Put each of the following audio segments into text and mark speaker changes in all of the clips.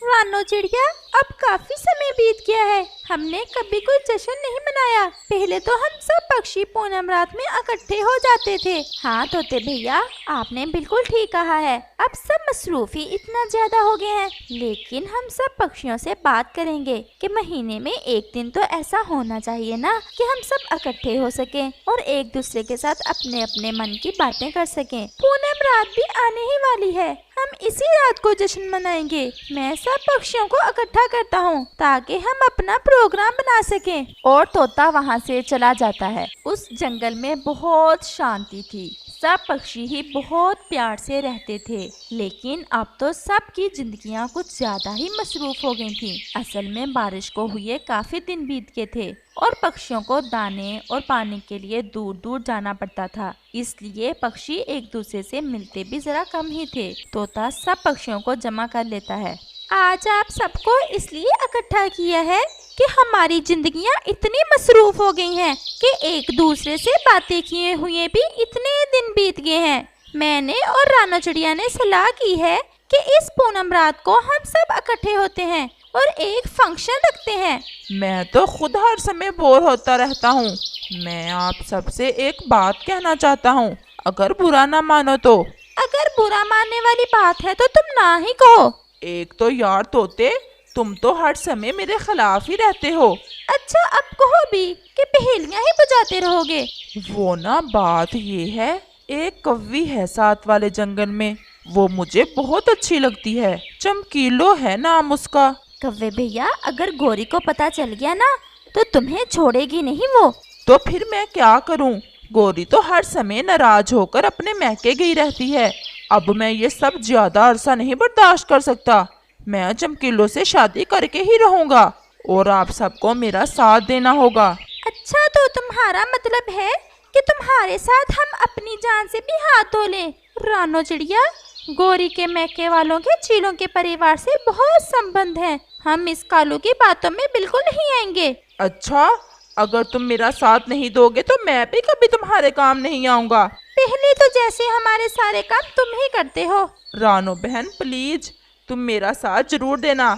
Speaker 1: रानो चिड़िया, अब काफी समय बीत गया है, हमने कभी कोई जश्न नहीं मनाया। पहले तो हम सब पक्षी पूनम रात में इकट्ठे हो जाते थे। हाँ तोते भैया, आपने बिल्कुल ठीक कहा है। अब सब मसरूफी इतना ज्यादा हो गए हैं, लेकिन हम सब पक्षियों से बात करेंगे कि महीने में एक दिन तो ऐसा होना चाहिए ना कि हम सब इकट्ठे हो सकें और एक दूसरे के साथ अपने अपने मन की बातें कर सकें। पूनम रात भी आने ही वाली है, हम इसी रात को जश्न मनाएंगे। मैं सब पक्षियों को इकट्ठा करता हूँ ताकि हम अपना प्रोग्राम बना सकें। और तोता वहाँ से चला जाता है। उस जंगल में बहुत शांति थी, सब पक्षी ही बहुत प्यार से रहते थे। लेकिन अब तो सबकी जिंदगियां कुछ ज्यादा ही मसरूफ हो गई थीं। असल में बारिश को हुए काफी दिन बीत गए थे और पक्षियों को दाने और पानी के लिए दूर दूर जाना पड़ता था, इसलिए पक्षी एक दूसरे से मिलते भी जरा कम ही थे। तोता सब पक्षियों को जमा कर लेता है। आज आप सबको इसलिए इकट्ठा किया है कि हमारी जिंदगियां इतनी मसरूफ हो गई हैं कि एक दूसरे से बातें किए हुए भी इतने दिन बीत गए हैं। मैंने और रानो चिड़िया ने सलाह की है कि इस पूनम रात को हम सब इकट्ठे होते हैं और एक फंक्शन रखते हैं।
Speaker 2: मैं तो खुद हर समय बोर होता रहता हूँ। मैं आप सबसे एक बात कहना चाहता हूँ, अगर बुरा ना मानो तो।
Speaker 1: अगर बुरा मानने वाली बात है तो तुम ना ही कहो।
Speaker 2: एक तो यार तोते, तुम तो हर समय मेरे खिलाफ ही रहते हो।
Speaker 1: अच्छा, अब कहो भी कि पहेलियां ही बुझाते रहोगे।
Speaker 2: वो ना बात ये है, एक कौवी है साथ वाले जंगल में, वो मुझे बहुत अच्छी लगती है। चमकीलो है नाम उसका।
Speaker 1: कव्वे भैया, अगर गौरी को पता चल गया ना तो तुम्हें छोड़ेगी नहीं वो।
Speaker 2: तो फिर मैं क्या करूं? गौरी तो हर समय नाराज होकर अपने मैके गई रहती है। अब मैं ये सब ज्यादा अरसा नहीं बर्दाश्त कर सकता। मैं चमकीलो से शादी करके ही रहूंगा और आप सबको मेरा साथ देना होगा।
Speaker 1: अच्छा, तो तुम्हारा मतलब है कि तुम्हारे साथ हम अपनी जान से भी हाथ धो लें। रानो चिड़िया, गौरी के मैके वालों के चीलों के परिवार से बहुत संबंध है, हम इस कालू की बातों में बिल्कुल नहीं आएंगे।
Speaker 2: अच्छा, अगर तुम मेरा साथ नहीं दोगे तो मैं भी कभी तुम्हारे काम नहीं आऊंगा।
Speaker 1: पहले तो जैसे हमारे सारे काम तुम ही करते हो।
Speaker 2: रानो बहन प्लीज, तुम मेरा साथ जरूर देना।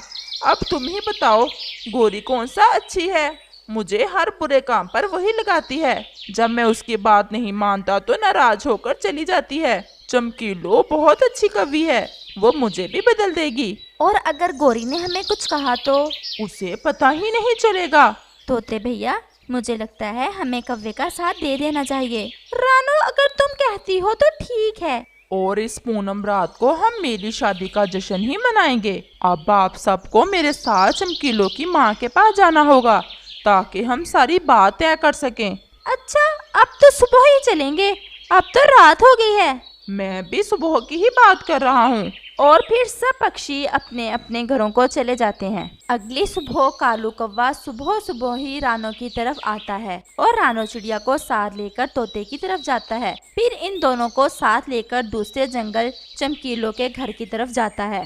Speaker 2: अब तुम ही बताओ, गौरी कौन सा अच्छी है? मुझे हर बुरे काम पर वही लगाती है। जब मैं उसकी बात नहीं मानता तो नाराज होकर चली जाती है। चमकीलो बहुत अच्छी कवि है, वो मुझे भी बदल देगी।
Speaker 1: और अगर गौरी ने हमें कुछ कहा तो?
Speaker 2: उसे पता ही नहीं चलेगा।
Speaker 1: तोते भैया, मुझे लगता है हमें कव्वे का साथ दे देना चाहिए। रानो, अगर तुम कहती हो तो ठीक है।
Speaker 2: और इस पूनम रात को हम मेरी शादी का जश्न ही मनाएंगे। अब आप सबको मेरे साथ चमकीलो की माँ के पास जाना होगा ताकि हम सारी बात तय कर सकें।
Speaker 1: अच्छा, अब तो सुबह ही चलेंगे, अब तो रात हो गई है।
Speaker 2: मैं भी सुबह की ही बात कर रहा हूँ।
Speaker 1: और फिर सब पक्षी अपने अपने घरों को चले जाते हैं। अगली सुबह कालू कौवा सुबह सुबह ही रानो की तरफ आता है और रानो चिड़िया को साथ लेकर तोते की तरफ जाता है। फिर इन दोनों को साथ लेकर दूसरे जंगल चमकीलो के घर की तरफ जाता है।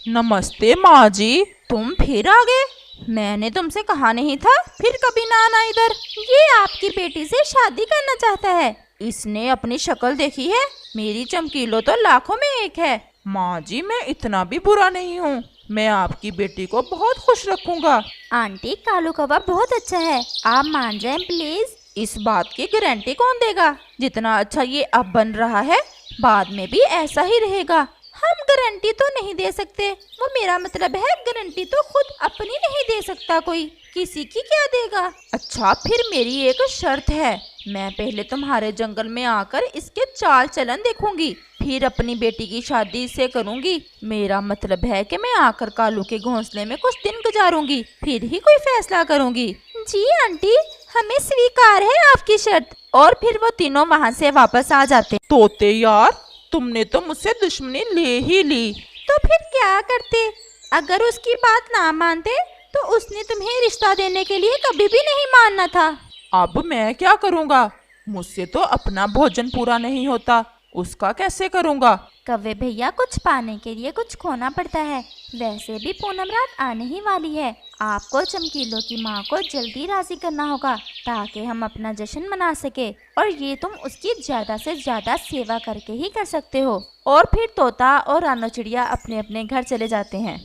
Speaker 2: नमस्ते माँ जी।
Speaker 1: तुम फिर आ गए? मैंने तुमसे कहा नहीं था फिर कभी ना आना इधर। ये आपकी बेटी से शादी करना चाहता है। इसने अपनी शक्ल देखी है? मेरी चमकीलो तो लाखों में एक है।
Speaker 2: माँ जी, मैं इतना भी बुरा नहीं हूँ, मैं आपकी बेटी को बहुत खुश रखूंगा।
Speaker 1: आंटी, कालू कौवा बहुत अच्छा है, आप मान जाएं प्लीज। इस बात की गारंटी कौन देगा? जितना अच्छा ये अब बन रहा है बाद में भी ऐसा ही रहेगा। हम गारंटी तो नहीं दे सकते, वो मेरा मतलब है गारंटी तो खुद अपनी नहीं दे सकता कोई, किसी की क्या देगा। अच्छा, फिर मेरी एक शर्त है, मैं पहले तुम्हारे जंगल में आकर इसके चाल चलन देखूंगी, फिर अपनी बेटी की शादी इससे करूंगी। मेरा मतलब है कि मैं आकर कालू के घोंसले में कुछ दिन गुजारूंगी, फिर ही कोई फैसला करूंगी। जी आंटी, हमें स्वीकार है आपकी शर्त। और फिर वो तीनों वहाँ से वापस आ जाते।
Speaker 2: तोते यार, तुमने तो मुझसे दुश्मनी ले ही ली।
Speaker 1: तो फिर क्या करते? अगर उसकी बात ना मानते तो उसने तुम्हें रिश्ता देने के लिए कभी भी नहीं मानना था।
Speaker 2: अब मैं क्या करूँगा? मुझसे तो अपना भोजन पूरा नहीं होता, उसका कैसे करूँगा?
Speaker 1: कव्वे भैया, कुछ पाने के लिए कुछ खोना पड़ता है। वैसे भी पूनम रात आने ही वाली है, आपको चमकीलों की माँ को जल्दी राजी करना होगा ताकि हम अपना जश्न मना सके, और ये तुम उसकी ज्यादा से ज्यादा सेवा करके ही कर सकते हो। और फिर तोता और रानो चिड़िया अपने अपने घर चले जाते हैं।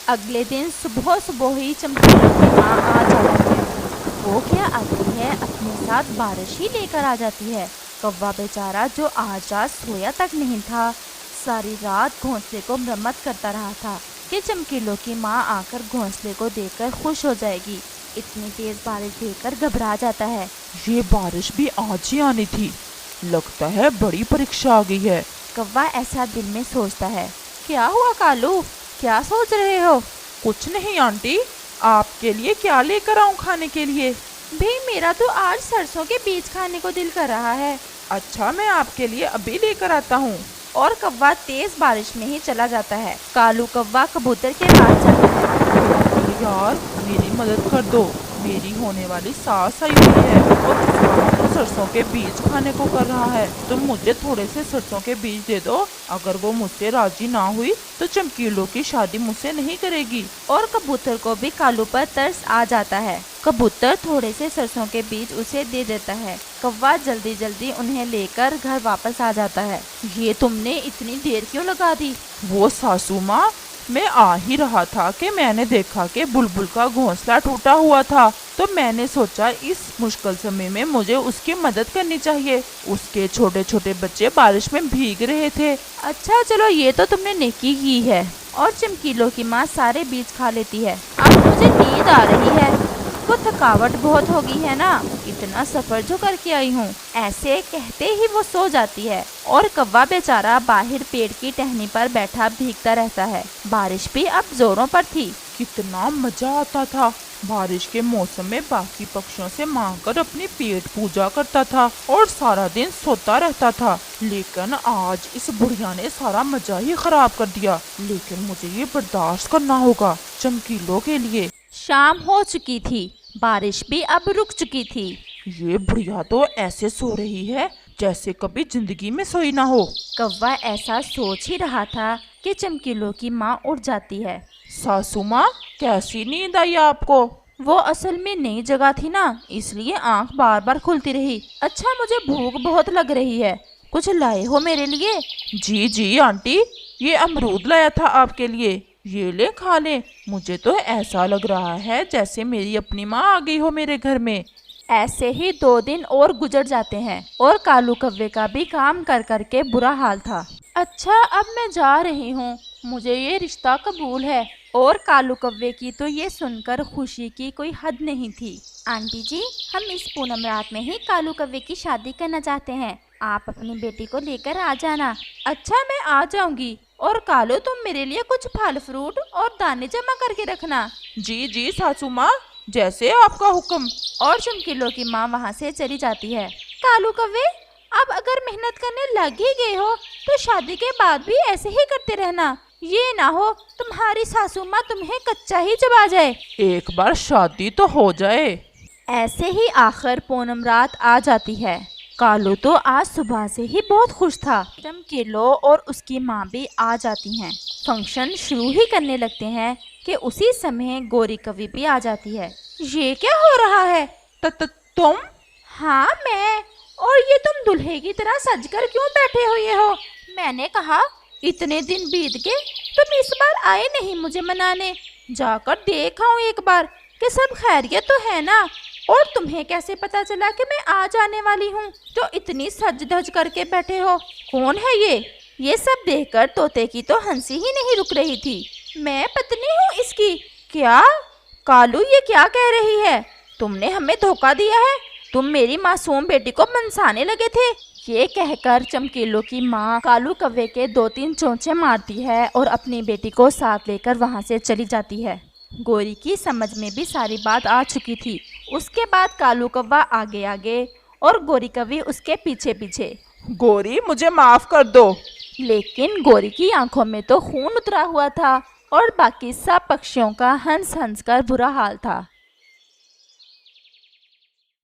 Speaker 1: अगले दिन सुबह सुबह ही चमकीलों की माँ आ जाती है। वो क्या आती है, अपने साथ बारिश ही लेकर आ जाती है। कौवा बेचारा जो आज रात सोया तक नहीं था, सारी रात घोंसले को मरम्मत करता रहा था कि चमकीलों की माँ आकर घोंसले को देखकर खुश हो जाएगी। इतनी तेज बारिश देखकर घबरा जाता है।
Speaker 2: ये बारिश भी आज ही आनी थी, लगता है बड़ी परीक्षा आ गई है।
Speaker 1: कौवा ऐसा दिल में सोचता है। क्या हुआ कालू, क्या सोच रहे हो?
Speaker 2: कुछ नहीं आंटी, आपके लिए क्या लेकर आऊं खाने के लिए?
Speaker 1: भाई मेरा तो आज सरसों के बीज खाने को दिल कर रहा है।
Speaker 2: अच्छा, मैं आपके लिए अभी लेकर आता हूँ।
Speaker 1: और कौवा तेज बारिश में ही चला जाता है। कालू कौवा कबूतर के पास जाता है।
Speaker 2: यार मेरी मदद कर दो, मेरी होने वाली सास आई हुई है और उसका तो सरसों के बीज खाने को कर रहा है। तुम मुझे थोड़े से सरसों के बीज दे दो। अगर वो मुझसे राजी ना हुई तो चमकीलों की शादी मुझसे नहीं करेगी।
Speaker 1: और कबूतर को भी कालू पर तरस आ जाता है। कबूतर थोड़े से सरसों के बीज उसे दे देता है। कौवा जल्दी जल्दी उन्हें लेकर घर वापस आ जाता है। ये तुमने इतनी देर क्यों लगा दी?
Speaker 2: वो सासू माँ, मैं आ ही रहा था कि मैंने देखा कि बुलबुल का घोंसला टूटा हुआ था, तो मैंने सोचा इस मुश्किल समय में मुझे उसकी मदद करनी चाहिए। उसके छोटे छोटे बच्चे बारिश में भीग रहे थे।
Speaker 1: अच्छा चलो, ये तो तुमने नेकी की है। और चमकीलों की माँ सारे बीज खा लेती है। अब मुझे नींद आ रही है, को थकावट बहुत हो गई है ना, इतना सफर जो करके आई हूँ। ऐसे कहते ही वो सो जाती है। और कौवा बेचारा बाहर पेड़ की टहनी पर बैठा भीगता रहता है। बारिश भी अब जोरों पर थी।
Speaker 2: कितना मजा आता था। बारिश के मौसम में बाकी पक्षियों से मांगकर अपनी पेट पूजा करता था और सारा दिन सोता रहता था। लेकिन आज इस बुढ़िया ने सारा मजा ही खराब कर दिया। लेकिन मुझे ये बर्दाश्त करना होगा चमकीलों के लिए।
Speaker 1: शाम हो चुकी थी, बारिश भी अब रुक चुकी थी।
Speaker 2: ये बुढ़िया तो ऐसे सो रही है जैसे कभी जिंदगी में सोई ना हो।
Speaker 1: कौवा ऐसा सोच ही रहा था कि चमकीलों की माँ उठ जाती है।
Speaker 2: सासू माँ, कैसी नींद आई आपको?
Speaker 1: वो असल में नई जगह थी ना, इसलिए आंख बार बार खुलती रही। अच्छा, मुझे भूख बहुत लग रही है, कुछ लाए हो मेरे लिए?
Speaker 2: जी जी आंटी, ये अमरूद लाया था आपके लिए, ये ले खा ले। मुझे तो ऐसा लग रहा है जैसे मेरी अपनी माँ आ गई हो मेरे घर में।
Speaker 1: ऐसे ही 2 दिन और गुजर जाते हैं और कालू कौवे का भी काम कर करके बुरा हाल था। अच्छा, अब मैं जा रही हूँ, मुझे ये रिश्ता कबूल है। और कालू कौवे की तो ये सुनकर खुशी की कोई हद नहीं थी। आंटी जी, हम इस पूनम रात में ही कालू कौवे की शादी करना चाहते हैं, आप अपनी बेटी को लेकर आ जाना। अच्छा, मैं आ जाऊंगी। और कालू, तुम मेरे लिए कुछ फल फ्रूट और दाने जमा करके रखना।
Speaker 2: जी जी सासू माँ, जैसे आपका हुक्म।
Speaker 1: और चमकीलों की माँ वहाँ से चली जाती है। कालू कौवे, अब अगर मेहनत करने लग ही गए हो तो शादी के बाद भी ऐसे ही करते रहना। ये ना हो तुम्हारी सासू माँ तुम्हें कच्चा ही चबा जाए।
Speaker 2: एक बार शादी तो हो जाए।
Speaker 1: ऐसे ही आखिर पूनम रात आ जाती है। कालू तो आज सुबह से ही बहुत खुश था। चमकीलो और उसकी माँ भी आ जाती हैं। फंक्शन शुरू ही करने लगते हैं कि उसी समय गोरी कवि भी आ जाती है। ये क्या हो रहा है?
Speaker 2: तुम?
Speaker 1: हाँ, मैं। और ये तुम दुल्हे की तरह सजकर क्यों बैठे हुए हो? मैंने कहा इतने दिन बीत गए, तुम इस बार आए नहीं मुझे मनाने। जाकर देख आऊं एक बार कि सब खैरियत तो है ना। और तुम्हें कैसे पता चला कि मैं आ जाने वाली हूँ? तो इतनी सज धज करके बैठे हो। कौन है ये? ये सब देखकर तोते की तो हंसी ही नहीं रुक रही थी। मैं पत्नी हूँ इसकी। क्या कालू, ये क्या कह रही है? तुमने हमें धोखा दिया है, तुम मेरी मासूम बेटी को मनसाने लगे थे। ये कहकर चमकीलों की माँ कालू कौवे के 2-3 चोंचे मारती है और अपनी बेटी को साथ लेकर वहाँ से चली जाती है। गोरी की समझ में भी सारी बात आ चुकी थी। उसके बाद कालू कौवा आगे आगे और गोरी कवि उसके पीछे पीछे।
Speaker 2: गोरी, मुझे माफ कर दो।
Speaker 1: लेकिन गोरी की आंखों में तो खून उतरा हुआ था और बाकी सब पक्षियों का हंस हंस कर बुरा हाल था।